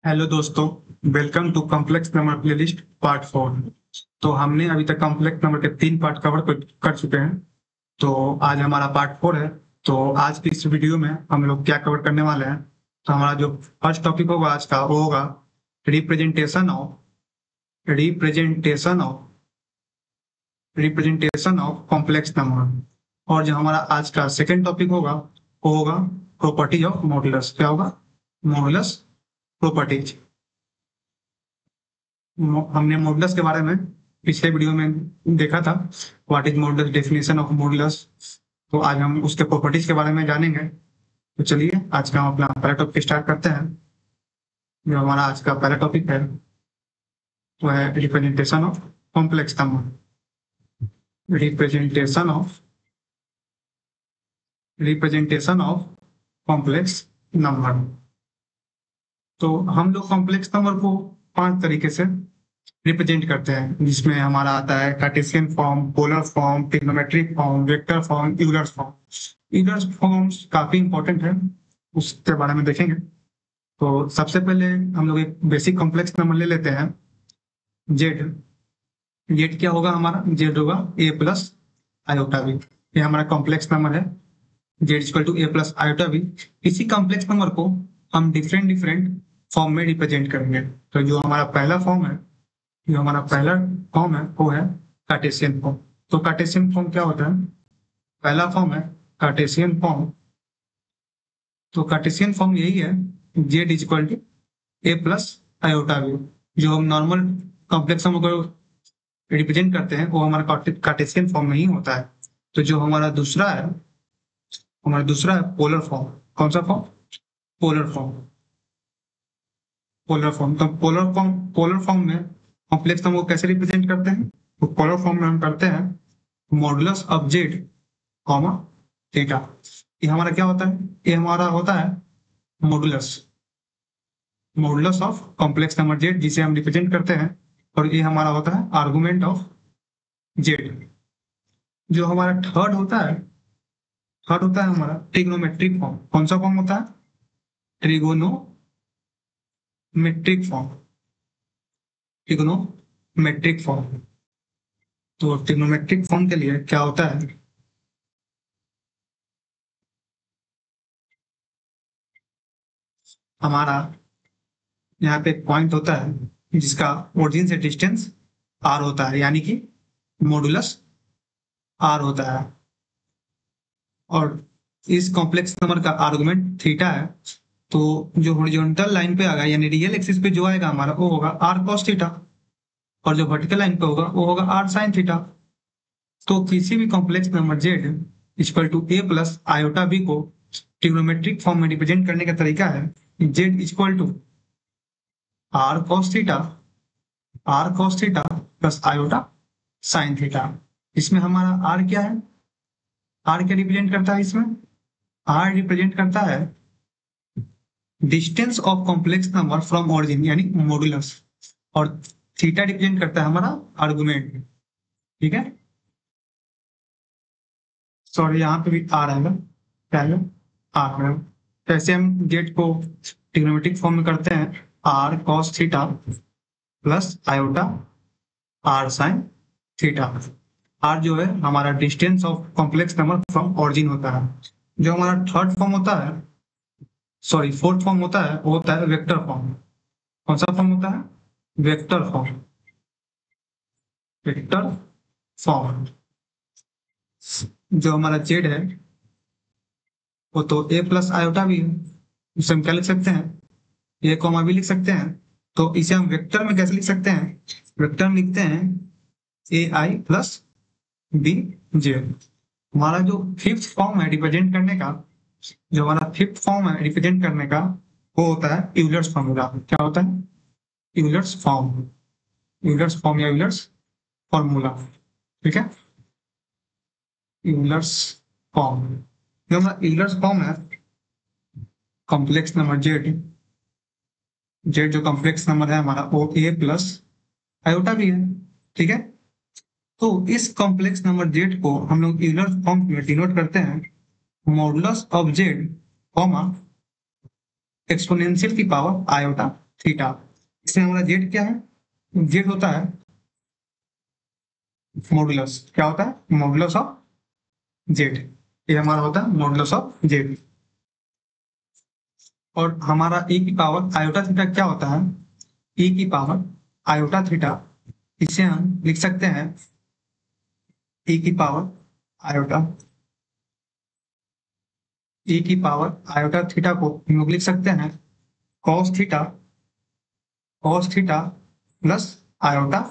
Hello दोस्तों, welcome to complex number playlist part 4। तो हमने अभी तक कॉम्प्लेक्स नंबर के 3 पार्ट कवर कर चुके हैं। तो आज हमारा पार्ट 4 है। तो आज की इस वीडियो में हम लोग क्या कवर करने वाले हैं, तो हमारा जो फर्स्ट टॉपिक होगा आज का वो होगा representation of representation of representation of complex number. और जो हमारा आज का सेकेंड टॉपिक होगा वो होगा प्रॉपर्टी ऑफ मॉडुलस। क्या होगा? Modulus properties. हमने मॉडुलस के बारे में पिछले वीडियो में देखा था, what is modulus, definition of modulus. तो आज हम उसके प्रॉपर्टीज के बारे में जानेंगे। तो चलिए आज का हम अपना पहला टॉपिक स्टार्ट करते हैं। जो हमारा आज का पहला टॉपिक है वो है representation of complex number. Representation of complex number. तो हम लोग कॉम्प्लेक्स नंबर को 5 तरीके से रिप्रेजेंट करते हैं, जिसमें हमारा आता है Cartesian form, polar form, trigonometric form, vector form, Euler form. Euler forms काफी इंपॉर्टेंट है, उसके बारे में देखेंगे। तो सबसे पहले हम लोग एक बेसिक कॉम्प्लेक्स नंबर ले लेते हैं, जेड। जेड क्या होगा? हमारा जेड होगा ए प्लस आयोटा बी। ये हमारा कॉम्प्लेक्स नंबर है, Z equal to A plus iota B. इसी कॉम्प्लेक्स नंबर को हम डिफरेंट डिफरेंट फॉर्म में रिप्रेजेंट करेंगे। तो जो हमारा पहला फॉर्म है वो है कार्टेशियन फॉर्म। तो कार्टेशियन फॉर्म क्या होता है? पहला फॉर्म है कार्टेशियन फॉर्म। तो कार्टेशियन फॉर्म यही है, Z equal to A plus iota B. जो हम नॉर्मल कॉम्प्लेक्स नंबर को रिप्रेजेंट करते हैं वो हमारा कार्टेशियन फॉर्म में ही होता है। तो जो हमारा दूसरा है पोलर फॉर्म। कौन सा फॉर्म? Polar form. तो पोलर फॉर्म में कॉम्प्लेक्स नंबर को कैसे रिप्रेजेंट करते हैं? तो पोलर फॉर्म में हम करते हैं modulus of Z comma theta. ये हमारा क्या होता है? ये हमारा होता है modulus of complex number Z, जिसे हम रिप्रेजेंट करते हैं। और ये हमारा होता है आर्गुमेंट ऑफ जेड। जो हमारा थर्ड होता है हमारा ट्रिग्नोमेट्रिक फॉर्म। कौन सा फॉर्म होता है? Trigonometric form. तो ट्रिग्नोमेट्रिक फॉर्म के लिए क्या होता है? हमारा यहाँ पे एक पॉइंट होता है जिसका ओरिजिन से डिस्टेंस आर होता है, यानी कि मॉडुलस आर होता है। और इस कॉम्प्लेक्स नंबर का आर्गुमेंट थीटा है। तो जो हॉरिजॉन्टल लाइन पे आएगा, यानी रियल एक्सिस पे जो आएगा हमारा, वो होगा आर कॉस थीटा। और जो वर्टिकल लाइन पे होगा वो होगा आर साइन थीटा। तो किसी भी complex number Z equal to A plus iota B को ट्रिग्नोमेट्रिक फॉर्म में रिप्रेजेंट करने का तरीका है Z equal to R cos theta plus iota sine theta. इसमें हमारा आर क्या है? आर क्या रिप्रेजेंट करता है? इसमें आर रिप्रेजेंट करता है distance of complex number from origin, यानी मॉडुलस। और थीटा रिप्रेजेंट करता है हमारा आर्गुमेंट। ठीक है, सॉरी यहाँ पे भी आर आएगा। क्या है? आर है। कैसे हम जेड को ट्रिग्नोमेट्रिक फॉर्म में करते हैं? R cos theta plus iota R sine theta. R जो है हमारा distance of complex number from origin होता है। जो हमारा फोर्थ फॉर्म होता है वो होता है वेक्टर फॉर्म। कौन सा फॉर्म होता है? Vector form. जो हमारा जेड है वो तो ए प्लस आयोटा भी है, उसे हम क्या लिख सकते हैं? ए कॉमा भी लिख सकते हैं। तो इसे हम वेक्टर में कैसे लिख सकते हैं? वेक्टर में लिखते हैं ए आई प्लस बी जेड। हमारा जो फिफ्थ फॉर्म है रिप्रेजेंट करने का, वो होता है यूलर्स फॉर्मूला। क्या होता है? यूलर्स फॉर्म या यूलर्स फॉर्मूला। ठीक है, यूलर्स फॉर्म। जो हमारा यूलर्स फॉर्म है कॉम्प्लेक्स नंबर जेड जो कॉम्प्लेक्स नंबर है हमारा वो ए प्लस आयोटा भी है। ठीक है, तो इस कॉम्प्लेक्स नंबर जेड को हम लोग यूलर फॉर्म में डिनोट करते हैं modulus of Z comma exponential की पावर आयोटा थीटा। इसमें हमारा जेड क्या है? जेड होता है मॉडुलस। क्या होता है? Modulus of Z. ये हमारा होता है मॉडुलस ऑफ जेड। और हमारा ए की पावर आयोटा थीटा क्या होता है? ए की पावर आयोटा थीटा, इसे हम लिख सकते हैं ए की पावर आयोटा, ए की पावर आयोटा थीटा को हम लोग लिख सकते हैं cos theta, cos theta plus iota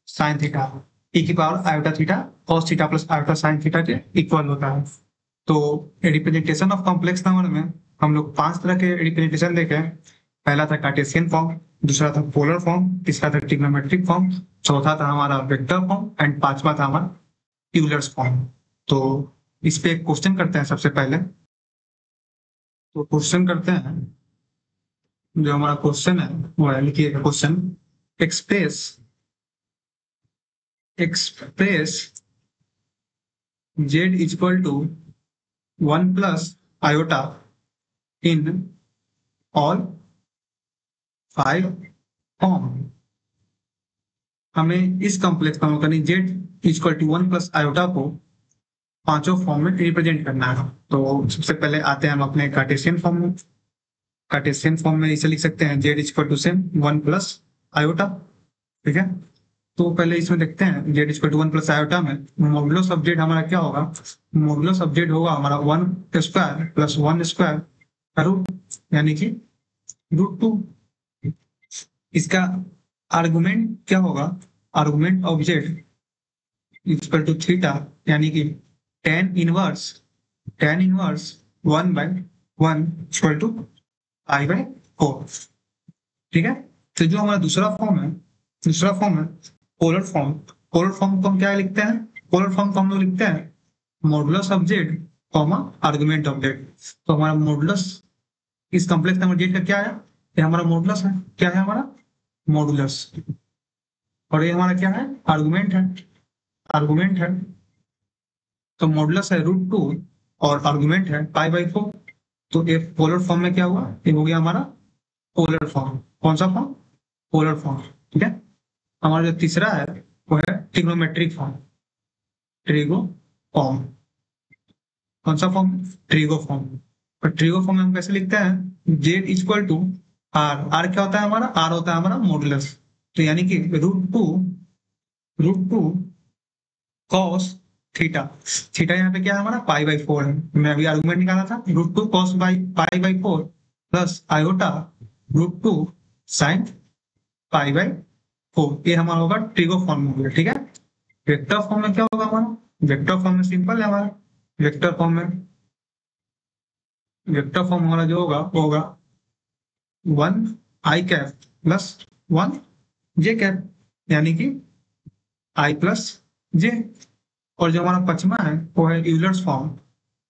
sine theta. E की power iota theta cos theta plus iota sine theta के इक्वल होता है। तो रिप्रेजेंटेशन ऑफ कॉम्प्लेक्स नंबर में हम लोग 5 तरह के रिप्रेजेंटेशन देखे। पहला था कार्टेशियन फॉर्म, दूसरा था पोलर फॉर्म, तीसरा था ट्रिग्नोमेट्रिक फॉर्म, चौथा था हमारा वेक्टर फॉर्म एंड पांचवा था हमारा यूलर्स फॉर्म। तो इस पे एक क्वेश्चन करते हैं सबसे पहले। तो क्वेश्चन करते हैं, जो हमारा क्वेश्चन है वो है, लिखिए question, express express z equal to 1 plus iota in all 5 form. हमें इस कॉम्प्लेक्स नंबर यानी z equal to 1 plus iota को पांचों फॉर्म में रिप्रेजेंट करना है। तो सबसे पहले आते हैं हम अपने कार्टेशियन फॉर्म में। कार्टेशियन फॉर्म में इसे लिख सकते हैं z equal to same 1 plus iota. ठीक है, तो पहले इसमें देखते हैं z equal to 1 plus iota में मॉडुलस ऑफ z हमारा क्या होगा? मॉडुलस ऑफ z होगा हमारा 1 स्क्वायर प्लस 1 स्क्वायर का रूट, यानी कि √2। इसका आर्गुमेंट क्या होगा? Argument of z equal to theta, यानी कि tan इनवर्स 1/1 इक्वल टू π/4। ठीक है, तो जो हमारा दूसरा फॉर्म है, दूसरा फॉर्म है पोलर फॉर्म। पोलर फॉर्म को हम क्या लिखते हैं? पोलर फॉर्म को हम लोग लिखते हैं modulus of Z comma argument of Z. तो हमारा मॉडुलस इस कॉम्प्लेक्स नंबर जेड का क्या है? ये हमारा मॉडुलस है। क्या है हमारा? मॉडुलस। और ये हमारा क्या है? आर्गुमेंट है। आर्गुमेंट है, तो मॉडुलस है √2 और आर्गुमेंट है π/4। तो ये पोलर फॉर्म में क्या हुआ? ये हो गया हमारा पोलर फॉर्म। कौन सा फॉर्म? Polar form. ठीक है, हमारा जो तीसरा है वो है ट्रिग्नोमेट्रिक फॉर्म। Trigo form. कौन सा फॉर्म? Trigo form. और ट्रिगो फॉर्म में हम कैसे लिखते हैं? Z equal to r. R क्या होता है हमारा? आर होता है हमारा मॉडुलस। तो यानी कि √2 कॉस थीटा। थीटा यहाँ पे क्या है हमारा? π/4 है। मैं अभी आर्गुमेंट निकाला था, √2 कॉस π/4 प्लस आयोटा √2 साइन π/4। ये हमारा होगा ट्रिगो फॉर्म में होगा। ठीक है, वेक्टर फॉर्म में क्या होगा हमारा? वेक्टर फॉर्म में सिंपल है हमारा। वेक्टर फॉर्म में वेक्टर फॉर्म हमारा जो होगा वो होगा 1 i cap plus 1 j cap, यानी कि i प्लस j। और जो हमारा पचमा है वो है यूलर्स फॉर्म।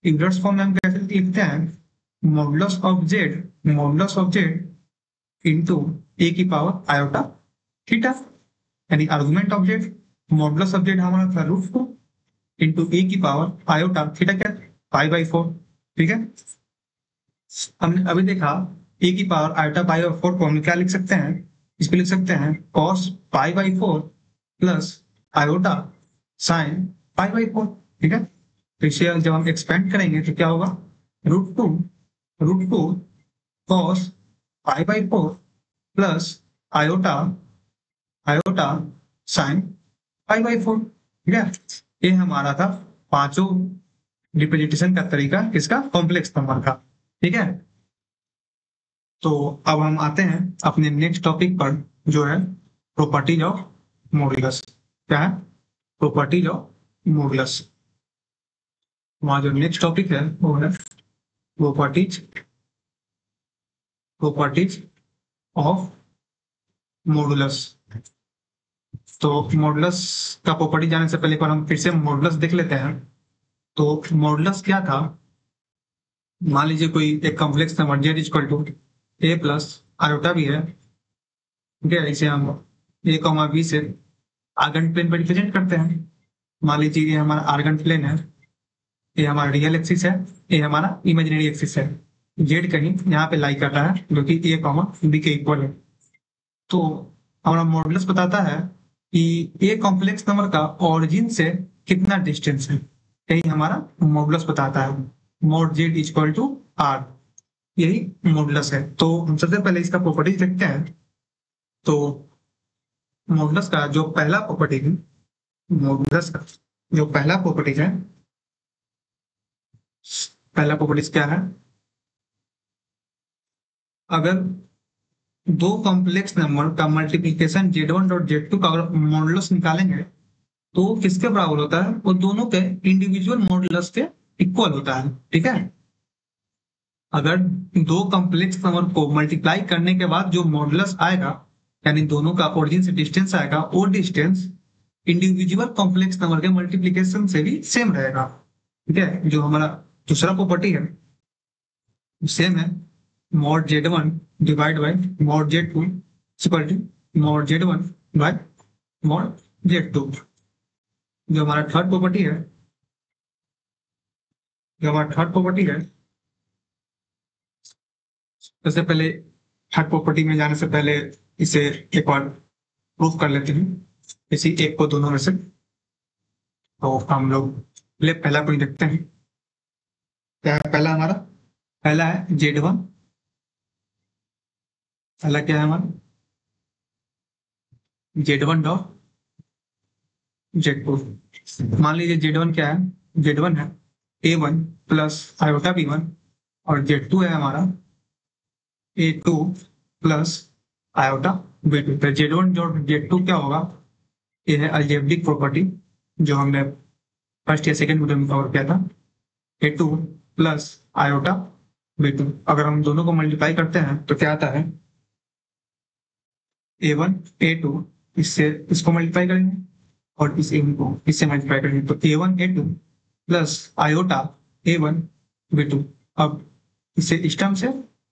यूलर्स फॉर्म में हम कैसे लिखते हैं? मॉडुलस ऑफ जेड इंटू ए की पावर आयोटा थीटा, यानी argument of Z. Modulus of Z हमारा था √2 इंटू ए की पावर आयोटा थीटा, क्या? π/4। ठीक है, हमने अभी देखा ए की पावर आयोटा π/4 को हम क्या लिख सकते हैं? इसको लिख सकते हैं cos π/4 प्लस आयोटा साइन π/4। ठीक है, तो इसे जब हम एक्सपेंड करेंगे तो क्या होगा? √2 cos π/4 plus iota iota sine π/4। ठीक है, ये हमारा था पांचों रिप्रेजेंटेशन का तरीका किसका? कॉम्प्लेक्स नंबर का। ठीक है, तो अब हम आते हैं अपने नेक्स्ट टॉपिक पर, जो है प्रॉपर्टीज ऑफ मॉडुलस। क्या है? Properties of modulus. हमारा जो नेक्स्ट टॉपिक है वो है प्रॉपर्टीज प्रॉपर्टीज ऑफ मॉडुलस। तो मॉडुलस का प्रॉपर्टी जानने से पहले एक बार हम फिर से मॉडुलस देख लेते हैं। तो मॉडुलस क्या था? मान लीजिए कोई एक complex number Z equal to A plus iota भी है। ठीक है, इसे हम a, b से आर्गन प्लेन पर रिप्रेजेंट करते हैं। मान लीजिए ये हमारा आर्गन प्लेन है, ये हमारा रियल एक्सिस है, ये हमारा इमेजिनरी एक्सिस है। जेड कहीं यहाँ पे लाई कर रहा है जो कि a, b के इक्वल है। तो हमारा मॉडुलस बताता है कि ए कॉम्प्लेक्स नंबर का ऑरिजिन से कितना डिस्टेंस है, यही हमारा मॉडुलस बताता है। Mod z equal to r, यही मॉडुलस है। तो हम सबसे पहले इसका प्रॉपर्टीज देखते हैं। तो मॉडुलस का जो पहला प्रॉपर्टी है, मॉडुलस का जो पहला प्रॉपर्टीज है, पहला प्रॉपर्टीज क्या है, अगर दो कॉम्प्लेक्स नंबर का मल्टीप्लीकेशन Z1 डॉट Z2 का अगर मॉडुलस निकालेंगे तो किसके बराबर होता है, वो दोनों के इंडिविजुअल मॉडुलस के इक्वल होता है। ठीक है, अगर दो कॉम्प्लेक्स नंबर को मल्टीप्लाई करने के बाद जो मॉडुलस आएगा, यानी दोनों का ओरिजिन से डिस्टेंस आएगा, वो डिस्टेंस इंडिविजुअल कॉम्प्लेक्स नंबर के मल्टीप्लीकेशन से भी सेम रहेगा। ठीक है, जो हमारा दूसरा प्रॉपर्टी है सेम है, mod Z1 divide by mod Z2 equal to mod Z1 by mod Z2। जो हमारा थर्ड प्रॉपर्टी है, जो हमारा थर्ड प्रॉपर्टी है, सबसे पहले थर्ड प्रॉपर्टी में जाने से पहले इसे एक बार प्रूफ कर लेते हैं, इसी एक को दोनों में से। तो हम लोग पहले पहला कोई देखते हैं, क्या है पहला हमारा, पहला है Z1, पहला क्या है हमारा Z1 डॉट Z2। मान लीजिए Z1 क्या है, Z1 है A1 प्लस आयोटा B1 और Z2 है हमारा A2 प्लस आयोटा B2। तो Z1 डॉट Z2 क्या होगा, ये है अलजेब्रिक प्रॉपर्टी जो हमने फर्स्ट या सेकंड वीडियो में कवर किया था। A2 प्लस आयोटा B2, अगर हम दोनों को मल्टीप्लाई करते हैं तो क्या आता है, A1 A2, इससे इसको मल्टीप्लाई करेंगे और इस A1 को इससे मल्टीप्लाई करेंगे तो A1 A2 plus iota A1 B2। अब इसे इस टर्म से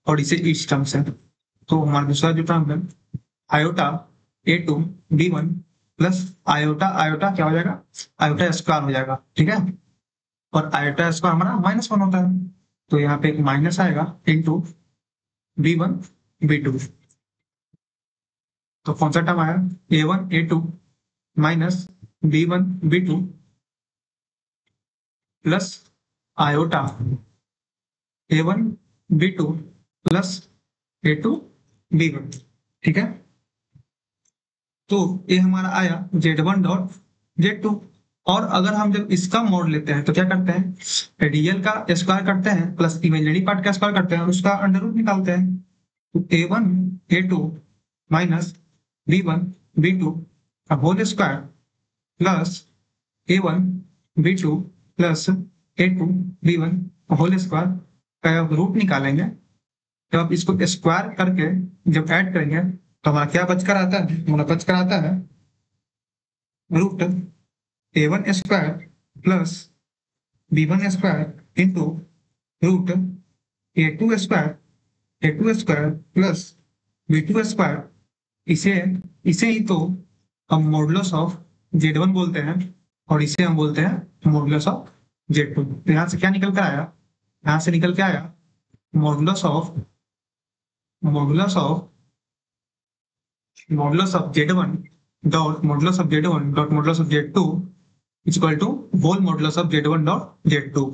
और इसे इस टर्म से, तो हमारा दूसरा जो टर्म है iota A2 B1 plus iota iota क्या हो जाएगा, आयोटा स्क्वायर हो जाएगा। ठीक है, और आयोटा स्क्वायर हमारा -1 होता है, तो यहाँ पे एक माइनस आएगा इंटू B1 B2। तो कौन सा टर्म आया, A1 A2 minus B1 B2 plus iota A1 B2 plus A2 B1। ठीक है, तो ये हमारा आया Z1 डॉट Z2। और अगर हम जब इसका मोड लेते हैं तो क्या करते हैं, रियल का स्क्वायर करते हैं प्लस इमेजिनरी पार्ट का स्क्वायर करते हैं और उसका अंडर रूट निकालते हैं। तो A1 A2 minus B1 B2 का whole square plus A1 B2 plus A2 B1 का होल स्क्वायर का रूट निकालेंगे। जब आप इसको स्क्वायर करके जब ऐड करेंगे तो हमारा क्या बचकर आता है, हमारा बचकर आता है root A1 square plus B1 square into root A2 square plus B2 square. इसे इसे ही तो हम मॉडुलस ऑफ Z1 बोलते हैं और इसे हम बोलते हैं मॉडुलस ऑफ Z2। तो यहाँ से क्या निकल कर आया, यहाँ से निकल के आया modulus of modulus of modulus of Z1 dot modulus of Z1 dot modulus of Z2 is equal to whole modulus of Z1 dot Z2।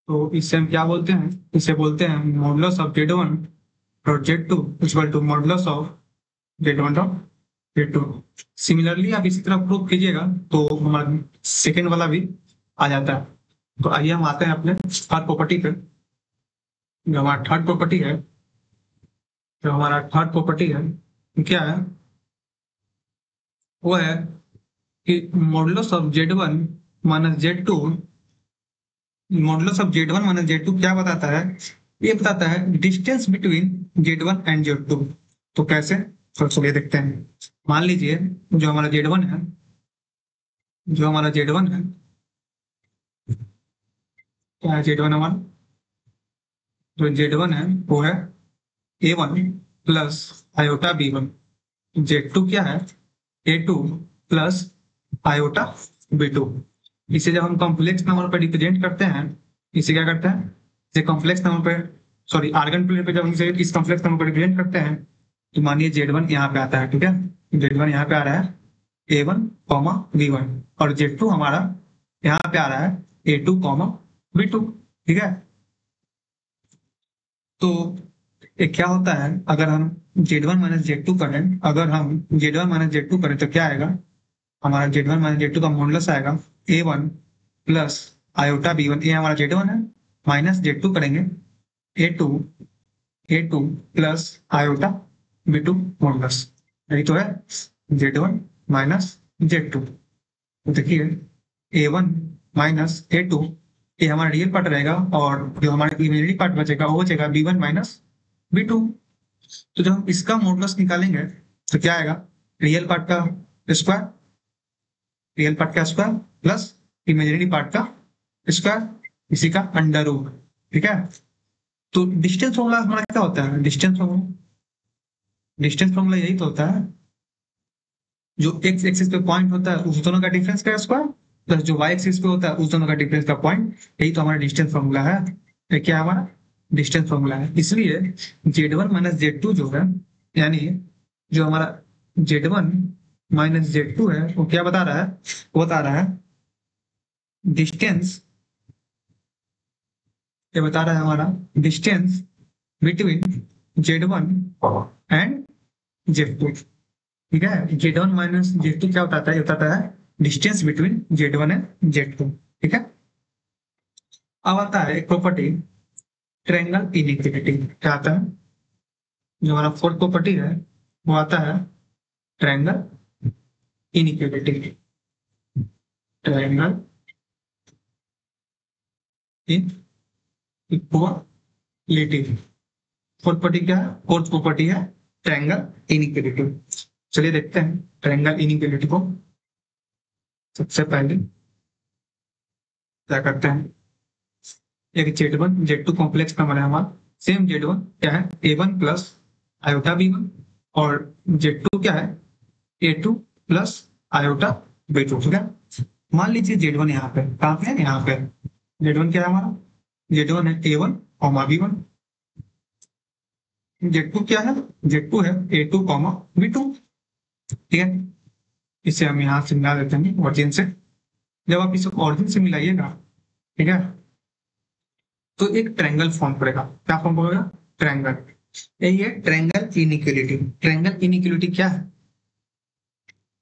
तो इससे हम क्या बोलते हैं, इसे बोलते हैं modulus of Z1 dot Z2 is equal to modulus of Z1 dot Z2। Similarly आप इसी तरह प्रूव कीजिएगा तो हमारा सेकेंड वाला भी आ जाता है। तो आइए हम आते हैं अपने थर्ड प्रॉपर्टी पे। जो हमारा थर्ड प्रॉपर्टी है, जो हमारा थर्ड प्रॉपर्टी है क्या है, वो है कि modulus of Z1 minus Z2, modulus of Z1 minus Z2 क्या बताता है, ये बताता है distance between Z1 and Z2। तो कैसे, तो चलिए देखते हैं। मान लीजिए जो हमारा Z1 है, जो हमारा Z1 है, क्या है Z1 हमारा, जो Z1 है वो है A1 plus iota B1। Z2 क्या है, A2 प्लस आयोटा B2। इसे जब हम कॉम्प्लेक्स नंबर पर रिप्रेजेंट करते हैं, इसे क्या करते हैं, इसे कॉम्प्लेक्स नंबर पे, सॉरी आर्गन प्लेन पे जब हम इसे इस कॉम्प्लेक्स नंबर पर रिप्रेजेंट करते हैं तो मानिए Z1 यहाँ पे आता है, ठीक है, Z1 यहाँ पे आ रहा है A1 कॉमा V1 और Z2 हमारा यहाँ पे आ रहा है A2 कॉमा V2, ठीक है। तो ये क्या होता है, अगर हम Z1 माइनस Z2 करें, अगर हम Z1 माइनस Z2 करें तो क्या आएगा, हमारा Z1 माइनस Z2 का मॉडुलस आएगा A1 प्लस आयोटा B1, ये हमारा Z1 है, माइनस Z2 करेंगे A2 plus iota B2 modulus, यही तो है Z1 माइनस Z2। तो देखिए A1 माइनस A2 ये हमारा रियल पार्ट रहेगा और जो हमारा इमेजिनरी पार्ट बचेगा वो बचेगा B1 माइनस B2। तो जब हम इसका मॉडुलस निकालेंगे तो क्या आएगा, रियल पार्ट का स्क्वायर, रियल पार्ट का स्क्वायर प्लस इमेजिनरी पार्ट का स्क्वायर, इसी का अंडर रूट, ठीक है। तो डिस्टेंस फॉर्मूला हमारा क्या होता है, डिस्टेंस फॉर्मूला यही तो होता है, जो एक्स एक्सिस पे पॉइंट होता है उस दोनों का डिफरेंस का स्क्वायर प्लस जो वाई एक्सिस पे होता है उस दोनों का डिफरेंस का पॉइंट, यही तो हमारा डिस्टेंस फॉर्मूला है। ये क्या है, हमारा डिस्टेंस फॉर्मूला है। इसलिए Z1 माइनस Z2 जो है, यानी जो हमारा Z1 माइनस Z2 है वो क्या बता रहा है, वो बता रहा है डिस्टेंस, ये बता रहा है हमारा distance between Z1 and Z2, ठीक है। Z1 माइनस Z2 क्या बताता है, ये बताता है distance between Z1 and Z2, ठीक है। अब आता है एक प्रॉपर्टी ट्रायंगल इनइक्वालिटी, क्या आता है, जो हमारा फोर्थ प्रॉपर्टी है वो आता है triangle inequality, triangle inequality. Fourth property क्या है, फोर्थ प्रॉपर्टी है ट्रायंगल इनइक्वालिटी। चलिए देखते हैं ट्रायंगल इनइक्वालिटी को। सबसे पहले क्या करते हैं, एक Z1 Z2 कॉम्प्लेक्स नंबर है हमारा, सेम Z1 क्या है A1 प्लस आयोटा B1 और Z2 क्या है A2 प्लस आयोटा B2, ठीक है। मान लीजिए Z1 यहाँ पे, कहाँ पे है, यहाँ पे Z1 क्या है हमारा, Z1 है A1 कॉमा B1, Z2 क्या है, Z2 है A2 कॉमा B2, ठीक है। इसे हम यहाँ से मिला देते हैं ऑरिजिन से। जब आप इसे ऑरिजिन से मिलाइएगा, ठीक है, तो एक ट्रायंगल फॉर्म करेगा। क्या फॉर्म करेगा, ट्रायंगल। यही है ट्रायंगल इनइक्वालिटी। ट्रायंगल इनइक्वालिटी क्या है,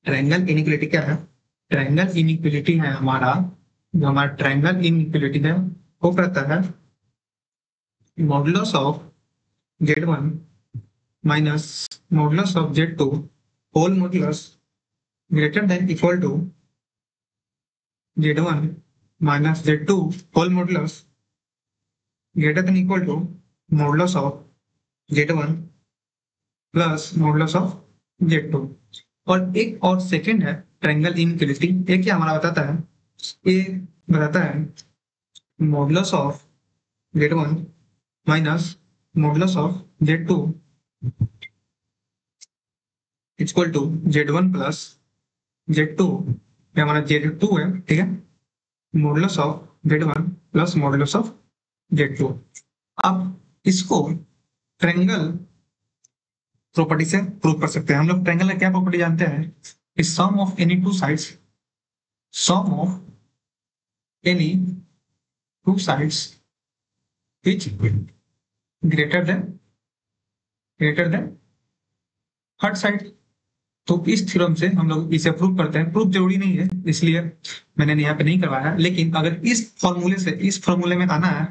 ट्रायंगल इनइक्वालिटी क्या है, ट्रायंगल इनइक्वालिटी है हमारा, जो हमारा ट्रायंगल इनइक्वालिटी है वो कहता है modulus of Z1 minus modulus of Z2 whole modulus greater than equal to Z1 minus Z2 whole modulus greater than equal to modulus of Z1 plus modulus of Z2। और एक और second है triangle inequality, ये क्या हमारा बताता है, ये बताता है modulus of Z1 minus modulus of Z2 equal to Z1 plus Z2, ये हमारा Z2 है, ठीक है, modulus of Z1 plus modulus of Z2। अब इसको ट्रायंगल प्रॉपर्टी से प्रूव कर सकते हैं हम लोग। ट्रायंगल का क्या प्रॉपर्टी जानते हैं, sum of any two sides, sum of any two sides is greater than third side. तो इस थ्योरम से हम लोग इसे प्रूव करते हैं। प्रूफ जरूरी नहीं है इसलिए मैंने यहाँ पे नहीं करवाया, लेकिन अगर इस फॉर्मूले से इस फॉर्मूले में आना है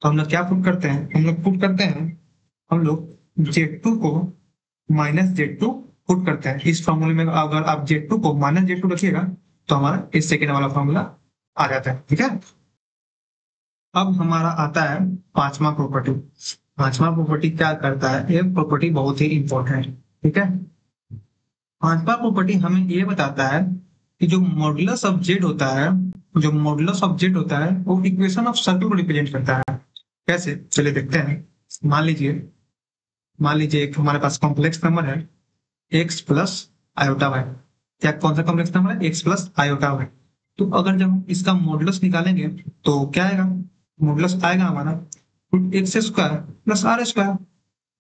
तो हम लोग क्या प्रूव करते हैं, हम लोग पुट करते हैं, हम लोग Z2 को माइनस Z2 पुट करते हैं इस फॉर्मूले में। अगर आप Z2 को माइनस Z2 रखिएगा तो हमारा इस सेकेंड वाला फॉर्मूला आ जाता है, ठीक है। अब हमारा आता है पांचवा प्रॉपर्टी। पांचवा प्रॉपर्टी क्या करता है, ये प्रॉपर्टी बहुत ही इंपॉर्टेंट है, ठीक है। पांचवा प्रॉपर्टी हमें ये बताता है कि जो मॉडुलस ऑफ Z होता है, जो मॉडुलस ऑफ Z होता है वो इक्वेशन ऑफ सर्कल को रिप्रेजेंट करता है। कैसे, चलिए देखते हैं। मान लीजिए एक हमारे पास कॉम्प्लेक्स नंबर है x प्लस आयोटा वाई। क्या कौन सा कॉम्प्लेक्स नंबर है, x प्लस आयोटा वाई। तो अगर जब हम इसका मॉडुलस निकालेंगे तो क्या आएगा, मॉडुलस आएगा हमारा x square plus r square,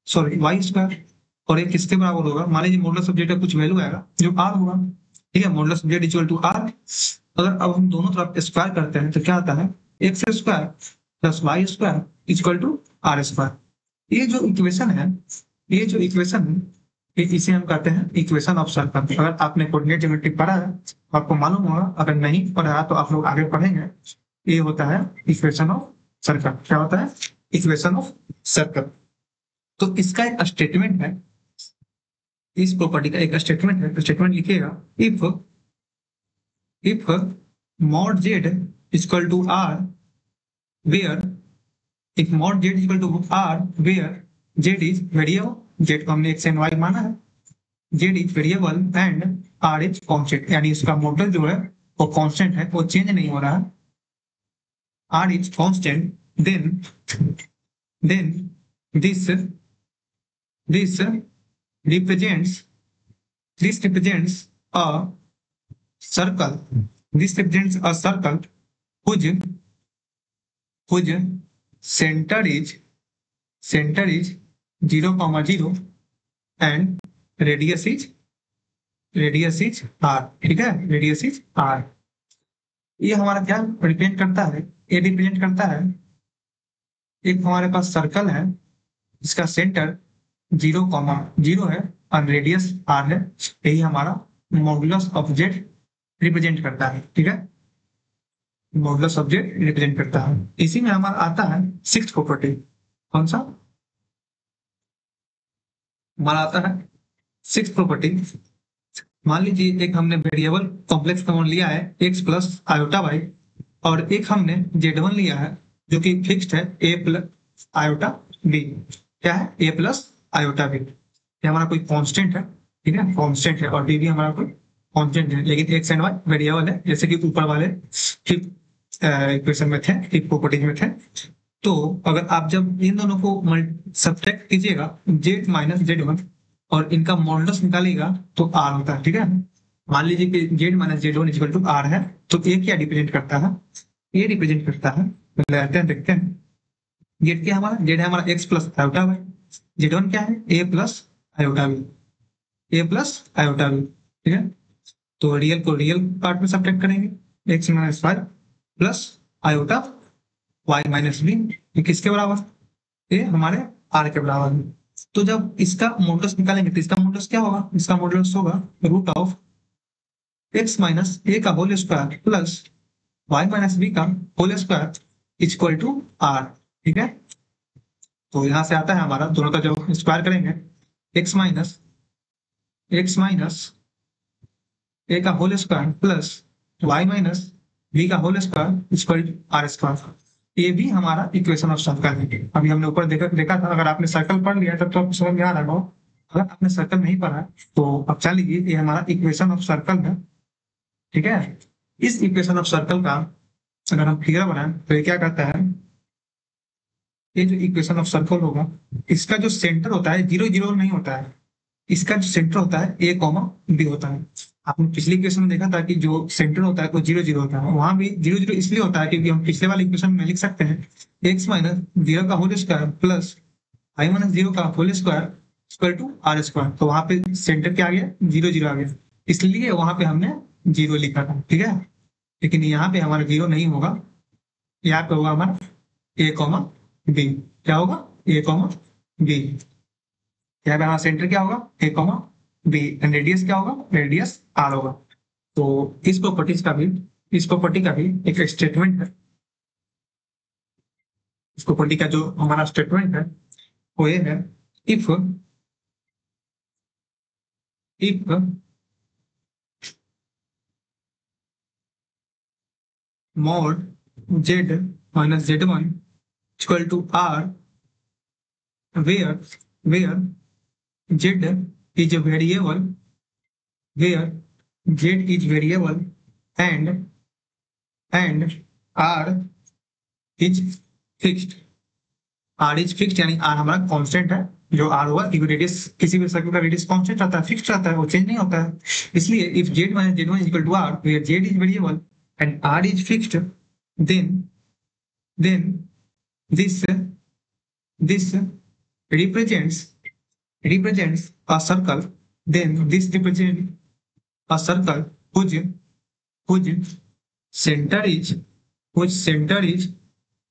sorry y square, और एक किसके बराबर होगा, मान लीजिए मॉडुलस ऑफ जेड का कुछ वैल्यू आएगा जो आर होगा, ठीक है, modulus of z equal to r. अगर अब हम दोनों तरफ स्क्वायर करते हैं तो क्या आता है, x square plus y square equal to r square. ये जो इक्वेशन है, ये जो इक्वेशन है, इसे हम कहते हैं इक्वेशन ऑफ सर्कल। अगर आपने कोऑर्डिनेट ज्योमेट्री पढ़ा है तो आपको मालूम होगा, अगर नहीं पढ़ा तो आप लोग आगे पढ़ेंगे। ये होता है इक्वेशन ऑफ सर्कल। क्या होता है, इक्वेशन ऑफ सर्कल। तो इसका एक स्टेटमेंट है, इस प्रॉपर्टी का एक स्टेटमेंट है। स्टेटमेंट लिखिएगा, if mod z equal to r where, if mod z equal to r where z is variable, z को हमने x एंड y माना है, z is variable and r is constant, यानी इसका मॉडल जो है वो कांस्टेंट है, वो चेंज नहीं हो रहा है, r is constant, then this represents a circle, this represents a circle whose center is 0, 0 and radius is r, ठीक है, radius is r। ये हमारा क्या रिप्रेजेंट करता है, ये रिप्रेजेंट करता है, एक हमारे पास सर्कल है इसका सेंटर 0, 0 है और रेडियस r है, यही हमारा मॉडुलस ऑफ जेड रिप्रेजेंट करता है, ठीक है, मॉडुलस ऑफ जेड रिप्रेजेंट करता है। इसी में हमारा आता है सिक्स्थ प्रॉपर्टी। कौन सा हमारा आता है, सिक्स्थ प्रॉपर्टी। मान लीजिए एक हमने वेरिएबल कॉम्प्लेक्स फॉर्म लिया है x प्लस आयोटा वाई, और एक हमने z1 लिया है जो कि फिक्स्ड है a प्लस आयोटा b। क्या है, a प्लस आयोटा b। ये हमारा कोई कांस्टेंट है, ठीक है, कांस्टेंट है, और b भी हमारा कोई कांस्टेंट है, लेकिन x एंड y वेरिएबल है, जैसे कि ऊपर वाले इक्वेशन में थे, एक प्रॉपर्टी में थे। तो अगर आप जब इन दोनों को सब्ट्रैक्ट कीजिएगा, z माइनस z1, और इनका मॉडुलस निकालिएगा तो r होता है, ठीक है। मान लीजिए कि z minus z1 equal to r है, तो ये क्या रिप्रेजेंट करता है, ये रिप्रेजेंट करता है, लेते हैं देखते हैं। z क्या हमारा, z है हमारा x plus iota Y, z1 क्या है a plus iota b, a plus iota b, ठीक है। तो रियल को रियल पार्ट में सब्ट्रैक्ट करेंगे, x minus y plus iota y minus b, ये किसके बराबर, ये हमारे r के बराबर है। तो जब इसका मॉडुलस निकालेंगे तो इसका मॉडुलस क्या होगा, इसका मॉडुलस होगा root of x minus a का whole square plus y minus b का whole square equal to r, ठीक है। तो यहां से आता है हमारा, दोनों का जब स्क्वायर करेंगे, x माइनस a का whole square plus y minus b का whole square equal to r square. ये भी हमारा इक्वेशन ऑफ सर्कल है। अभी हमने ऊपर देखा था, अगर आपने सर्कल पढ़ लिया तब तो आपको समझ में आ रहा होगा, अगर आपने सर्कल नहीं पढ़ा तो अब चल लीजिए, ये हमारा इक्वेशन ऑफ सर्कल है, ठीक है। इस इक्वेशन ऑफ सर्कल का अगर हम फिगर बनाएं तो ये क्या कहता है, ये जो इक्वेशन ऑफ सर्कल होगा, इसका जो सेंटर होता है 0, 0 नहीं होता है, इसका जो सेंटर होता है a, b होता है। आपने पिछले इक्वेशन में देखा था कि जो सेंटर होता है वो 0, 0 होता है, वहां भी 0, 0 इसलिए होता है क्योंकि हम पिछले वाले इक्वेशन में लिख सकते हैं x माइनस 0 का whole square plus y minus 0 का whole square equal to r square. तो वहां पे सेंटर क्या आ गया, 0, 0 आ गया, इसलिए वहां पे हमने 0 लिखा था, ठीक है। लेकिन यहाँ पे हमारा 0 नहीं होगा, यहाँ पे होगा हमारा a, b। क्या होगा, a, b। यहाँ पे हमारा सेंटर क्या होगा, a, b, एंड रेडियस क्या होगा, रेडियस r होगा। तो इस प्रॉपर्टी का भी एक स्टेटमेंट है। इस प्रॉपर्टी का जो हमारा स्टेटमेंट है वो ये है, if mod z minus z1 equal to r where z is a variable, where z is variable and r is fixed, r is fixed यानी r हमारा कांस्टेंट है, जो r होगा, क्योंकि रेडियस किसी भी सर्कल का रेडियस कांस्टेंट रहता है, फिक्स्ड रहता है, वो चेंज नहीं होता है। इसलिए if z minus z1 is equal to r where z is variable and r is fixed, then this represents represents a circle, then this represents a circle whose center is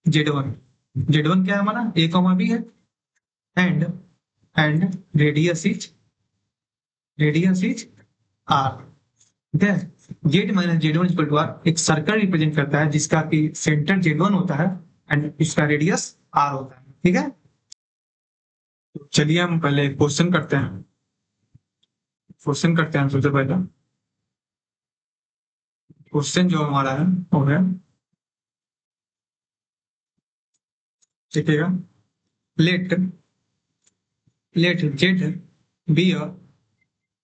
z1। z1 क्या है हमारा, a, b है, and radius is r। ठीक है, z minus z1 equal to r एक circle represent करता है जिसका कि सेंटर z1 होता है एंड इसका रेडियस r होता है। ठीक है, तो चलिए हम पहले क्वेश्चन करते हैं। सबसे पहले क्वेश्चन जो हमारा है वो है, देखिएगा, late z be a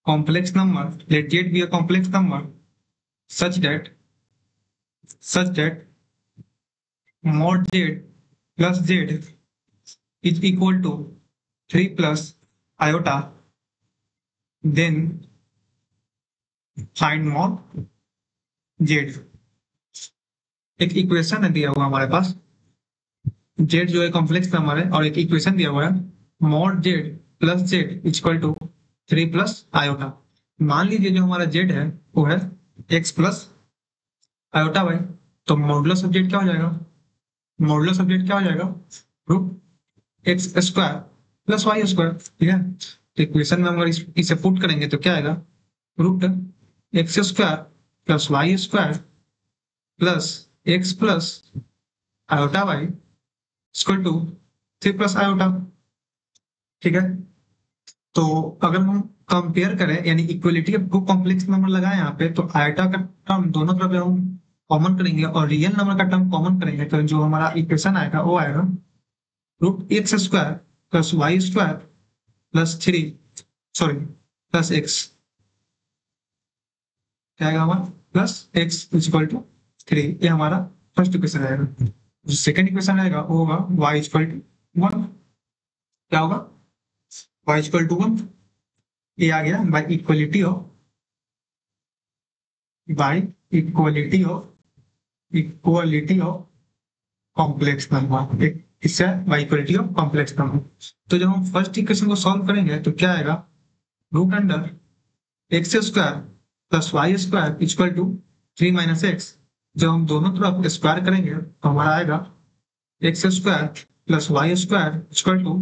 complex number, let z be a complex number such that mod z plus z is equal to 3 plus iota, then find mod z। एक इक्वेशन है दिया हुआ हमारे पास, z जो है कॉम्प्लेक्स नंबर है, और एक इक्वेशन दिया हुआ है mod z plus z equal to 3 plus iota. मान लीजिए जो हमारा z है वो है x प्लस आयोटा y, तो मॉडुलस ऑफ z क्या हो जाएगा, root x square plus y square. ठीक है, तो इक्वेशन में हम अगर इसे पुट करेंगे तो क्या आएगा, root x square plus y square plus x plus iota y equal to 3 plus iota. ठीक है, तो अगर हम कंपेयर करें यानी equality of two complex number लगाए यहाँ पे, तो आयोटा का टर्म दोनों तरफ हम कॉमन करेंगे और रियल नंबर का टर्म कॉमन करेंगे, तो जो हमारा इक्वेशन आएगा वो आएगा root x square plus y square plus x, क्या आएगा हमारा प्लस एक्स इक्वल टू 3। ये हमारा फर्स्ट इक्वेशन आएगा। जो सेकंड इक्वेशन आएगा वो होगा y इक्वल टू 1। क्या होगा, y इक्वल टू 1। ये आ गया bye equality of complex number, एक इससे bye equality of complex number. तो जब हम फर्स्ट इक्वेशन को सॉल्व करेंगे तो क्या आएगा, root under x square plus y square equal to 3 minus x. जब हम दोनों तरफ स्क्वायर करेंगे तो हमारा आएगा x square plus y square equal to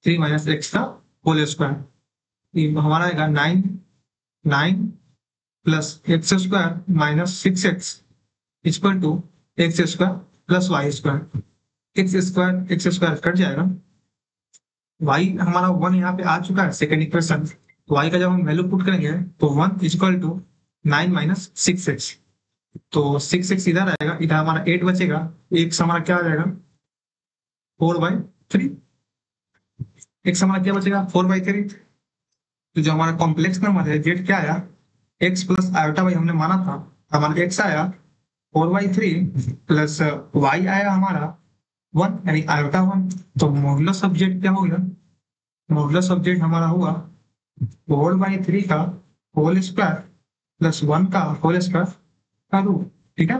3 minus x का होल स्क्वायर। हमारा आएगा 9 plus x square minus 6x equal to x square plus y square. X square cut जाएगा, y हमारा 1 यहाँ पे आ चुका है सेकंड इक्वेशन, तो y का जब हम वैल्यू पुट करेंगे तो 1 इक्वल टू 9 माइनस 6x, तो 6x इधर आएगा, इधर हमारा 8 बचेगा, x हमारा क्या आ जाएगा 4/3। x हमारा क्या बचेगा 4/3। तो जो हमारा कॉम्प्लेक्स नंबर है z क्या आया, x प्लस आयोटा y हमने माना था, हमारा x आया 4/3 प्लस y आया हमारा 1 यानी आयोटा 1। तो मॉडुलस ऑफ z क्या हो गया, मॉडुलस ऑफ z हमारा हुआ 4/3 का होल स्क्वायर प्लस 1 का होल स्क्वायर का रूट। ठीक है,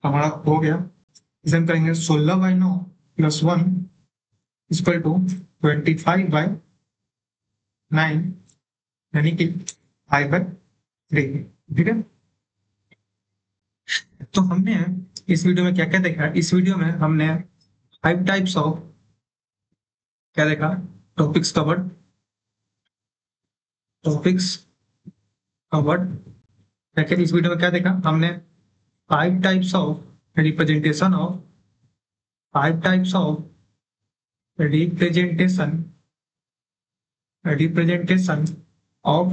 हमारा हो गया। इसे हम करेंगे 16/9 प्लस 1 इक्वल टू 25/9 यानी कि 5/3। ठीक है, तो हमने इस वीडियो में क्या क्या देखा, इस वीडियो में हमने 5 टाइप्स ऑफ क्या देखा, टॉपिक्स कवर्ड देखिए इस वीडियो में क्या देखा हमने, 5 types of representation of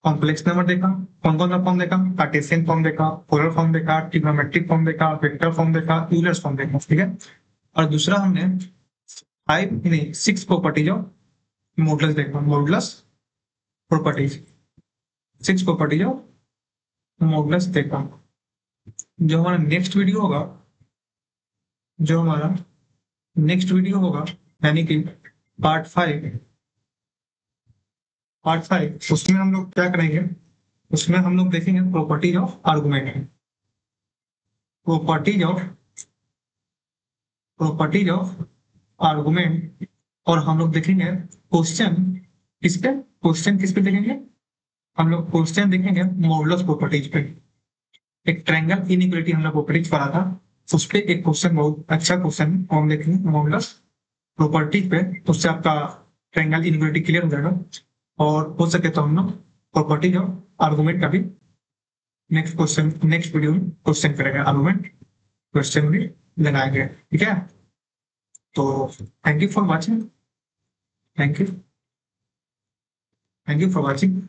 complex number देखा। कौन कौन सा फॉर्म देखा, कार्टेशियन फॉर्म देखा, पोलर फॉर्म देखा, ट्रिग्नोमेट्रिक फॉर्म देखा, वेक्टर फॉर्म देखा, यूलर फॉर्म देखा। ठीक है, और दूसरा हमने 6 प्रॉपर्टीज ऑफ मॉडुलस देखा, modulus properties 6 properties of modulus देखा। जो हमारा नेक्स्ट वीडियो होगा यानी कि पार्ट 5, उसमें हम लोग क्या करेंगे, उसमें हम लोग देखेंगे properties of argument, properties of argument और हम लोग देखेंगे क्वेश्चन किस पे देखेंगे, हम लोग क्वेश्चन देखेंगे मॉडुलस प्रॉपर्टीज पे। एक ट्रायंगल इनइक्वालिटी हम लोग प्रॉपर्टीज पढ़ा था, उस पे एक क्वेश्चन, बहुत अच्छा क्वेश्चन हम देखेंगे मॉडुलस प्रॉपर्टीज पे, उससे आपका ट्रायंगल इनइक्वालिटी क्लियर हो जाएगा। और हो सके तो हम लोग प्रॉपर्टीज और आर्गुमेंट का भी नेक्स्ट वीडियो में क्वेश्चन करेंगे, आर्गुमेंट क्वेश्चन भी लगाएंगे, ठीक है। तो thank you for watching, thank you for watching.